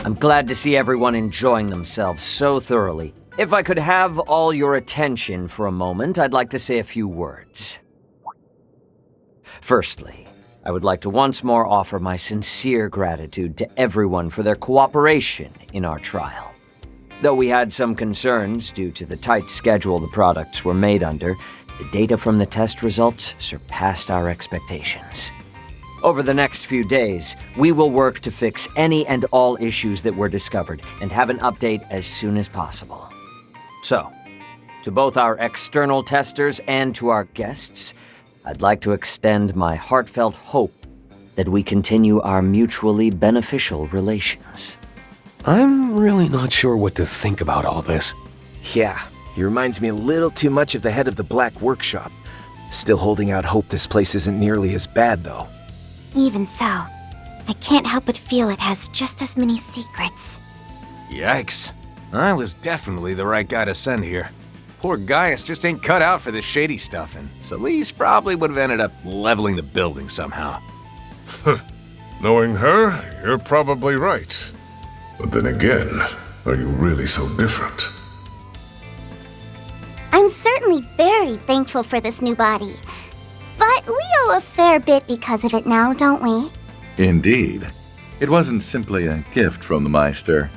I'm glad to see everyone enjoying themselves so thoroughly. If I could have all your attention for a moment, I'd like to say a few words. Firstly, I would like to once more offer my sincere gratitude to everyone for their cooperation in our trial. Though we had some concerns due to the tight schedule the products were made under, the data from the test results surpassed our expectations. Over the next few days, we will work to fix any and all issues that were discovered and have an update as soon as possible. So, to both our external testers and to our guests, I'd like to extend my heartfelt hope that we continue our mutually beneficial relations. I'm really not sure what to think about all this. Yeah, he reminds me a little too much of the head of the Black Workshop. Still holding out hope this place isn't nearly as bad, though. Even so, I can't help but feel it has just as many secrets. Yikes. I was definitely the right guy to send here. Poor Gaius just ain't cut out for this shady stuff, and Celeste probably would have ended up leveling the building somehow. Knowing her, you're probably right. But then again, are you really so different? I'm certainly very thankful for this new body. But we owe a fair bit because of it now, don't we? Indeed. It wasn't simply a gift from the Meister.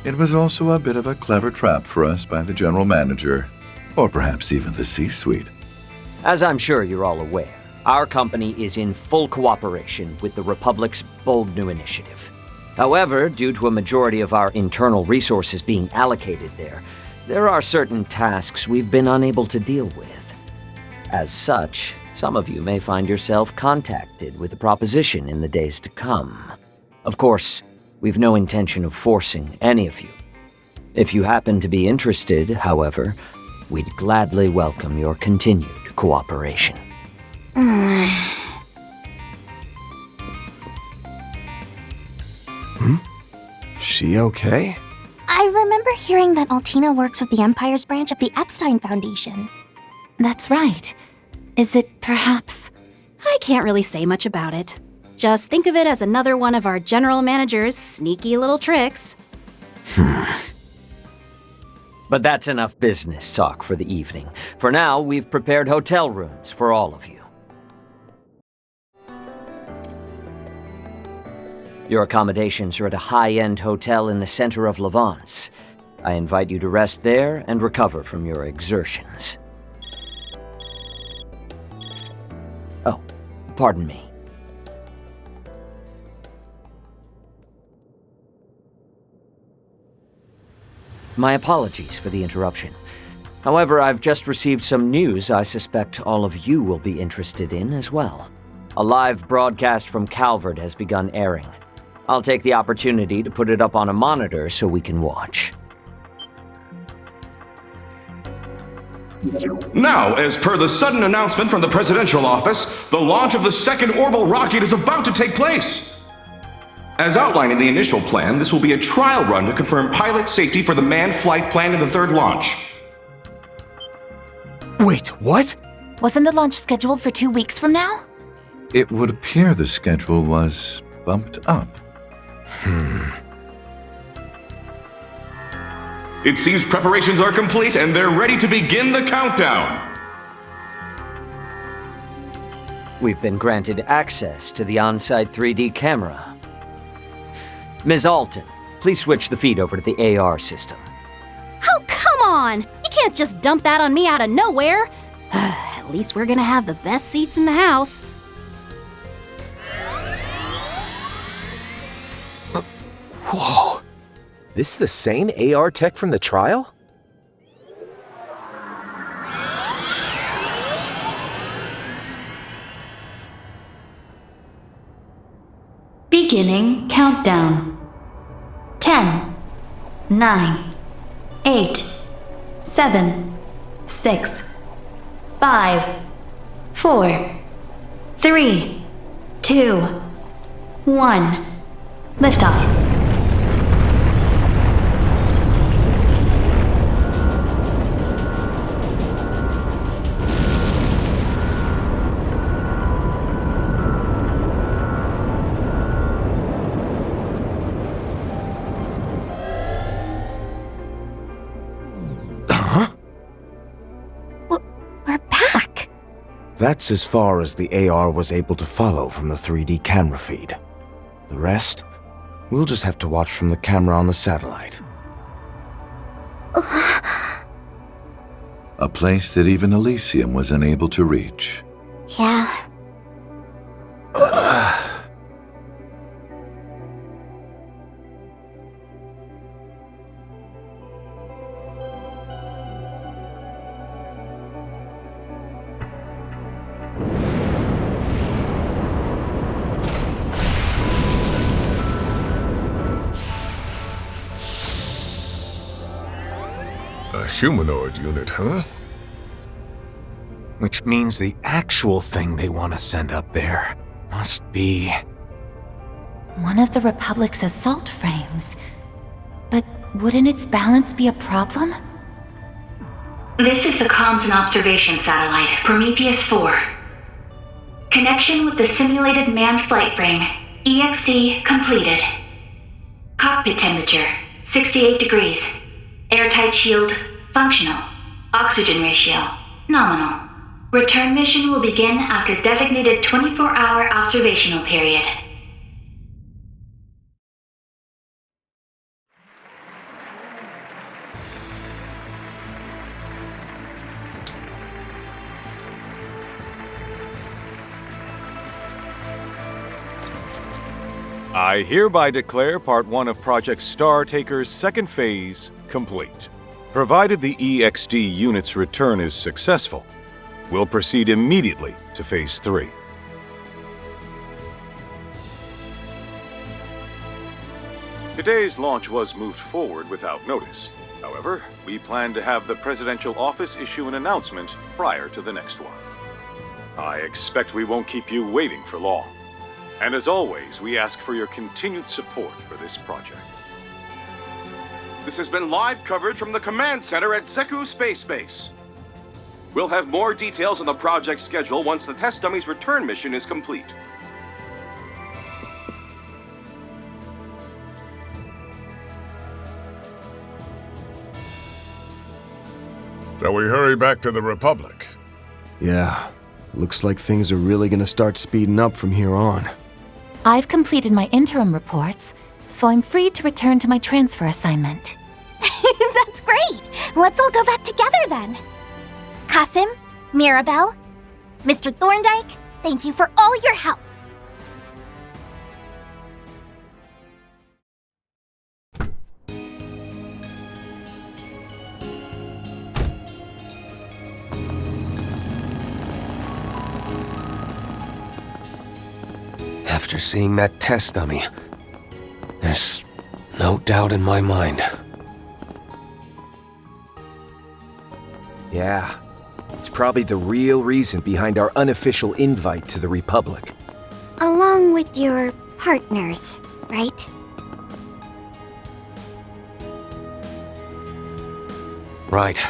It was also a bit of a clever trap for us by the General Manager, or perhaps even the C-Suite. As I'm sure you're all aware, our company is in full cooperation with the Republic's bold new initiative. However, due to a majority of our internal resources being allocated there are certain tasks we've been unable to deal with. As such, some of you may find yourself contacted with a proposition in the days to come. Of course, we've no intention of forcing any of you. If you happen to be interested, however, we'd gladly welcome your continued cooperation. She okay? I remember hearing that Altina works with the Empire's branch of the Epstein Foundation. That's right. Is it perhaps... I can't really say much about it. Just think of it as another one of our general manager's sneaky little tricks. But that's enough business talk for the evening. For now, we've prepared hotel rooms for all of you. Your accommodations are at a high-end hotel in the center of Levance. I invite you to rest there and recover from your exertions. Oh, pardon me. My apologies for the interruption. However, I've just received some news I suspect all of you will be interested in as well. A live broadcast from Calvert has begun airing. I'll take the opportunity to put it up on a monitor so we can watch. Now, as per the sudden announcement from the presidential office, the launch of the second orbital rocket is about to take place. As outlined in the initial plan, this will be a trial run to confirm pilot safety for the manned flight planned in the third launch. Wait, what? Wasn't the launch scheduled for 2 weeks from now? It would appear the schedule was bumped up. It seems preparations are complete and they're ready to begin the countdown. We've been granted access to the on-site 3D camera. Ms. Alton, please switch the feed over to the AR system. Oh, come on! You can't just dump that on me out of nowhere! At least we're gonna have the best seats in the house. Whoa. This the same AR tech from the trial? Beginning countdown. 10, 9, 8, 7, 6, 5, 4, 3, 2, 1. Liftoff. That's as far as the AR was able to follow from the 3D camera feed. The rest, we'll just have to watch from the camera on the satellite. A place that even Elysium was unable to reach. Yeah. A humanoid unit, huh? Which means the actual thing they want to send up there must be... One of the Republic's assault frames. But wouldn't its balance be a problem? This is the Comms and Observation Satellite, Prometheus 4. Connection with the simulated manned flight frame, EXD completed. Cockpit temperature, 68 degrees. Airtight shield, functional. Oxygen ratio, nominal. Return mission will begin after designated 24-hour observational period. I hereby declare Part 1 of Project Startaker's second phase complete. Provided the EXD unit's return is successful, we'll proceed immediately to Phase 3. Today's launch was moved forward without notice. However, we plan to have the Presidential Office issue an announcement prior to the next one. I expect we won't keep you waiting for long. And as always, we ask for your continued support for this project. This has been live coverage from the command center at Zeku Space Base. We'll have more details on the project schedule once the test dummy's return mission is complete. Shall we hurry back to the Republic? Yeah, looks like things are really gonna start speeding up from here on. I've completed my interim reports, so I'm free to return to my transfer assignment. That's great! Let's all go back together then. Kasim, Mirabelle, Mr. Thorndyke, thank you for all your help. After seeing that test dummy, there's no doubt in my mind. Yeah, it's probably the real reason behind our unofficial invite to the Republic. Along with your partners, right? Right.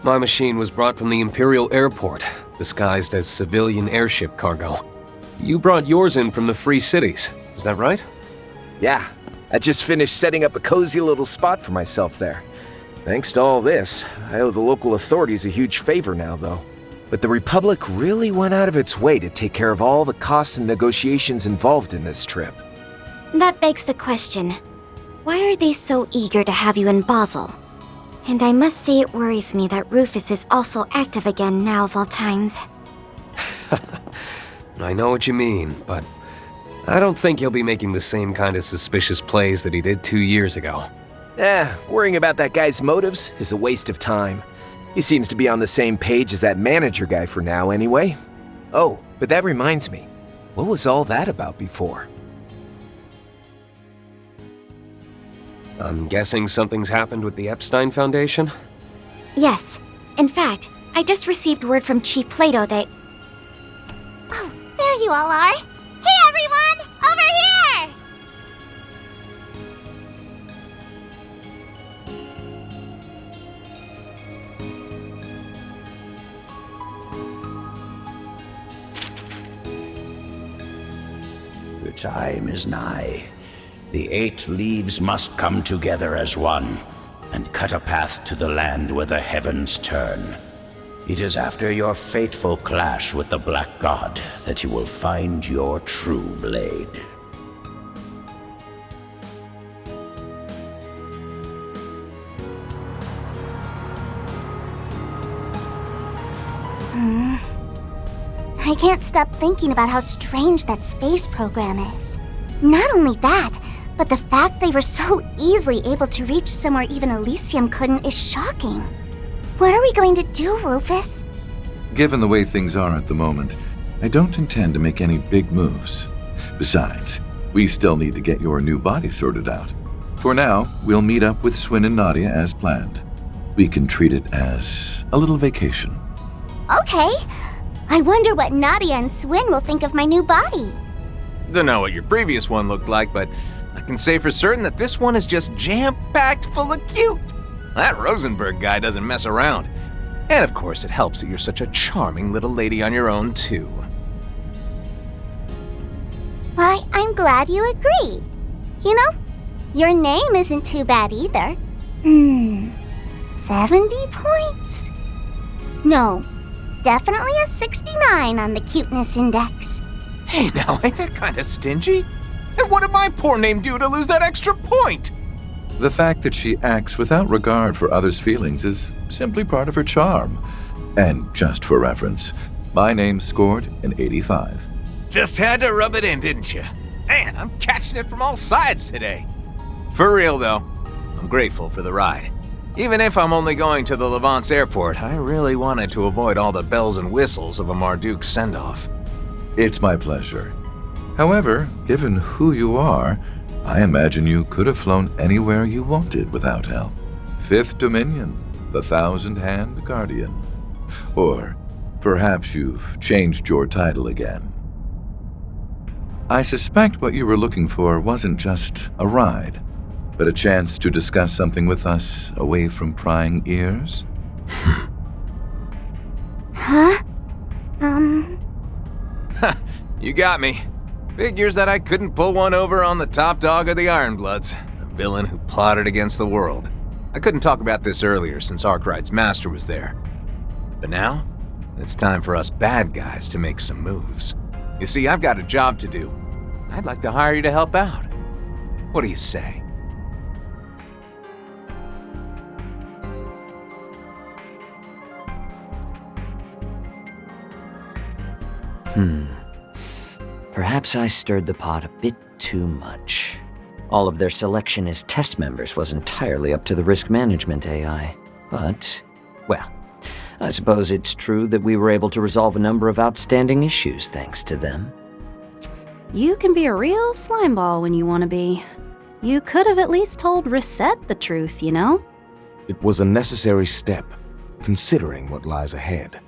My machine was brought from the Imperial Airport, disguised as civilian airship cargo. You brought yours in from the Free Cities, is that right? Yeah, I just finished setting up a cozy little spot for myself there. Thanks to all this, I owe the local authorities a huge favor now, though. But the Republic really went out of its way to take care of all the costs and negotiations involved in this trip. That begs the question, why are they so eager to have you in Basel? And I must say it worries me that Rufus is also active again now of all times. I know what you mean, but I don't think he'll be making the same kind of suspicious plays that he did 2 years ago. Worrying about that guy's motives is a waste of time. He seems to be on the same page as that manager guy for now anyway. Oh, but that reminds me, what was all that about before? I'm guessing something's happened with the Epstein Foundation? Yes. In fact, I just received word from Chief Plato that... Oh, there you all are! Hey everyone! Over here! The time is nigh. The 8 leaves must come together as one, and cut a path to the land where the heavens turn. It is after your fateful clash with the Black God that you will find your true blade. I can't stop thinking about how strange that space program is. Not only that, but the fact they were so easily able to reach somewhere even Elysium couldn't is shocking. What are we going to do, Rufus? Given the way things are at the moment, I don't intend to make any big moves. Besides, we still need to get your new body sorted out. For now, we'll meet up with Swin and Nadia as planned. We can treat it as a little vacation. Okay. I wonder what Nadia and Swin will think of my new body. Don't know what your previous one looked like, but I can say for certain that this one is just jam-packed full of cute. That Rosenberg guy doesn't mess around. And of course, it helps that you're such a charming little lady on your own, too. Why, I'm glad you agree. You know, your name isn't too bad either. 70 points? No, definitely a 69 on the cuteness index. Hey now, ain't that kinda stingy? And what did my poor name do to lose that extra point? The fact that she acts without regard for others' feelings is simply part of her charm. And just for reference, my name scored an 85. Just had to rub it in, didn't you? Man, I'm catching it from all sides today. For real though, I'm grateful for the ride. Even if I'm only going to the Levance airport, I really wanted to avoid all the bells and whistles of a Marduk send-off. It's my pleasure. However, given who you are, I imagine you could have flown anywhere you wanted without help. Fifth Dominion, the Thousand-Hand Guardian. Or perhaps you've changed your title again. I suspect what you were looking for wasn't just a ride, but a chance to discuss something with us away from prying ears? Huh? You got me. Figures that I couldn't pull one over on the top dog of the Ironbloods, a villain who plotted against the world. I couldn't talk about this earlier since Arkwright's master was there. But now, it's time for us bad guys to make some moves. You see, I've got a job to do. I'd like to hire you to help out. What do you say? Perhaps I stirred the pot a bit too much. All of their selection as test members was entirely up to the risk management AI. But, well, I suppose it's true that we were able to resolve a number of outstanding issues thanks to them. You can be a real slimeball when you want to be. You could have at least told Reset the truth, you know? It was a necessary step, considering what lies ahead.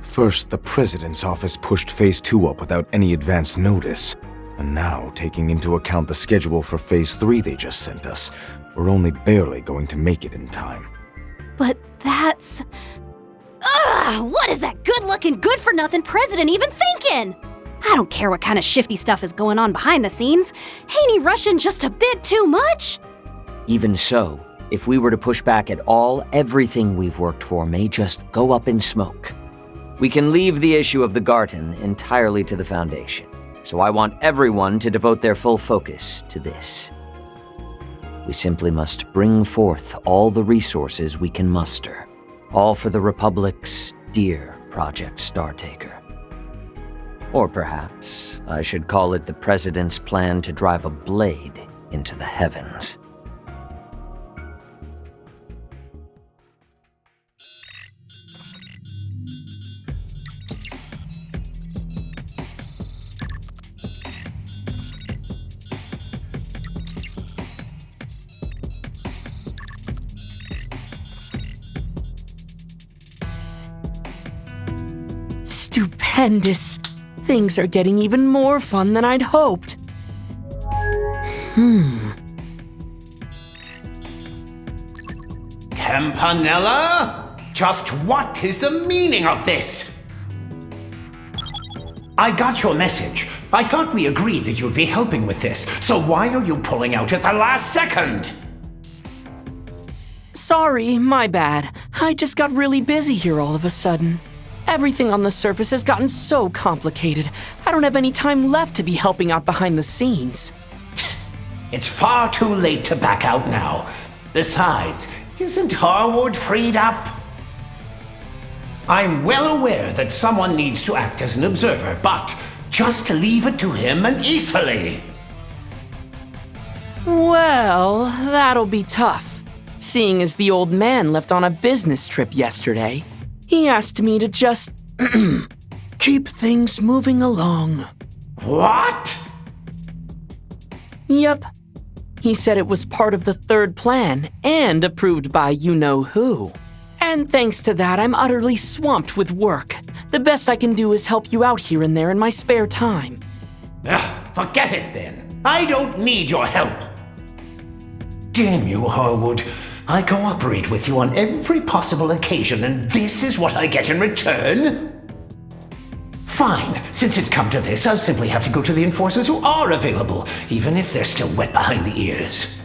First, the President's office pushed Phase 2 up without any advance notice. And now, taking into account the schedule for Phase 3 they just sent us, we're only barely going to make it in time. But that's... what is that good-looking, good-for-nothing president even thinking? I don't care what kind of shifty stuff is going on behind the scenes. Ain't he rushing just a bit too much? Even so, if we were to push back at all, everything we've worked for may just go up in smoke. We can leave the issue of the Garten entirely to the Foundation, so I want everyone to devote their full focus to this. We simply must bring forth all the resources we can muster, all for the Republic's dear Project Startaker. Or perhaps I should call it the President's plan to drive a blade into the heavens. Stupendous! Things are getting even more fun than I'd hoped. Campanella? Just what is the meaning of this? I got your message. I thought we agreed that you'd be helping with this, so why are you pulling out at the last second? Sorry, my bad. I just got really busy here all of a sudden. Everything on the surface has gotten so complicated. I don't have any time left to be helping out behind the scenes. It's far too late to back out now. Besides, isn't Harwood freed up? I'm well aware that someone needs to act as an observer, but just leave it to him and easily. Well, that'll be tough. Seeing as the old man left on a business trip yesterday, he asked me to just keep things moving along. What? Yep. He said it was part of the third plan and approved by you-know-who. And thanks to that, I'm utterly swamped with work. The best I can do is help you out here and there in my spare time. Forget it then. I don't need your help. Damn you, Harwood. I cooperate with you on every possible occasion, and this is what I get in return? Fine. Since it's come to this, I'll simply have to go to the enforcers who are available, even if they're still wet behind the ears.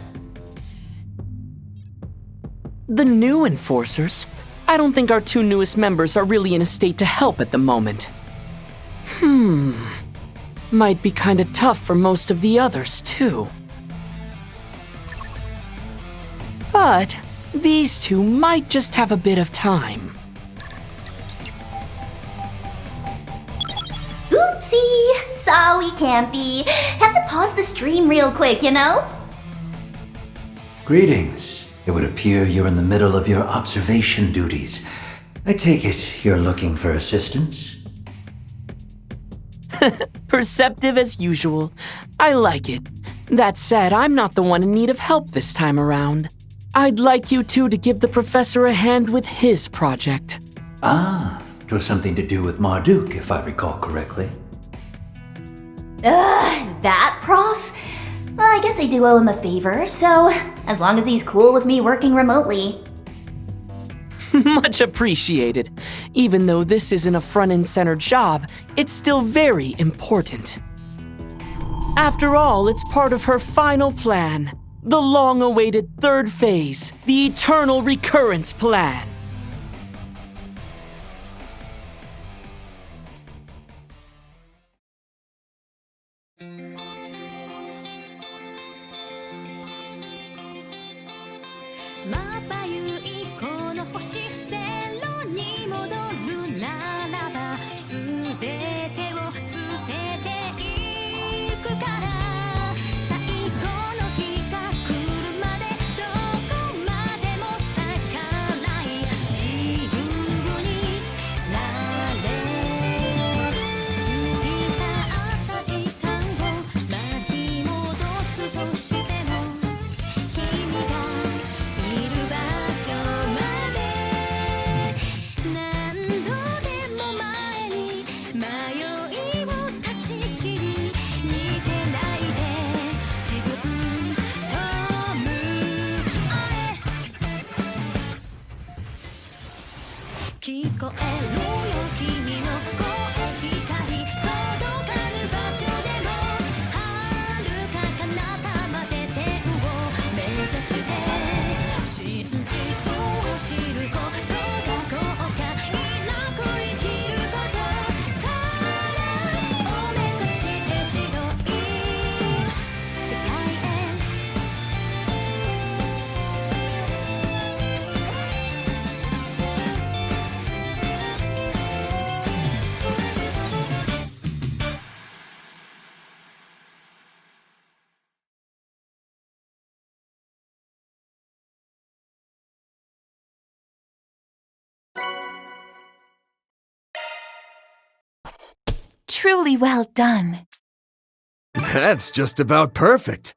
The new enforcers? I don't think our two newest members are really in a state to help at the moment. Might be kinda tough for most of the others, too. But these two might just have a bit of time. Oopsie! Sorry, Campy. Have to pause the stream real quick, you know? Greetings. It would appear you're in the middle of your observation duties. I take it you're looking for assistance? Perceptive as usual. I like it. That said, I'm not the one in need of help this time around. I'd like you two to give the professor a hand with his project. Ah, it was something to do with Marduk, if I recall correctly. That prof? Well, I guess I do owe him a favor, so as long as he's cool with me working remotely. Much appreciated. Even though this isn't a front and center job, it's still very important. After all, it's part of her final plan. The long-awaited third phase, the Eternal Recurrence Plan. Truly well done. That's just about perfect.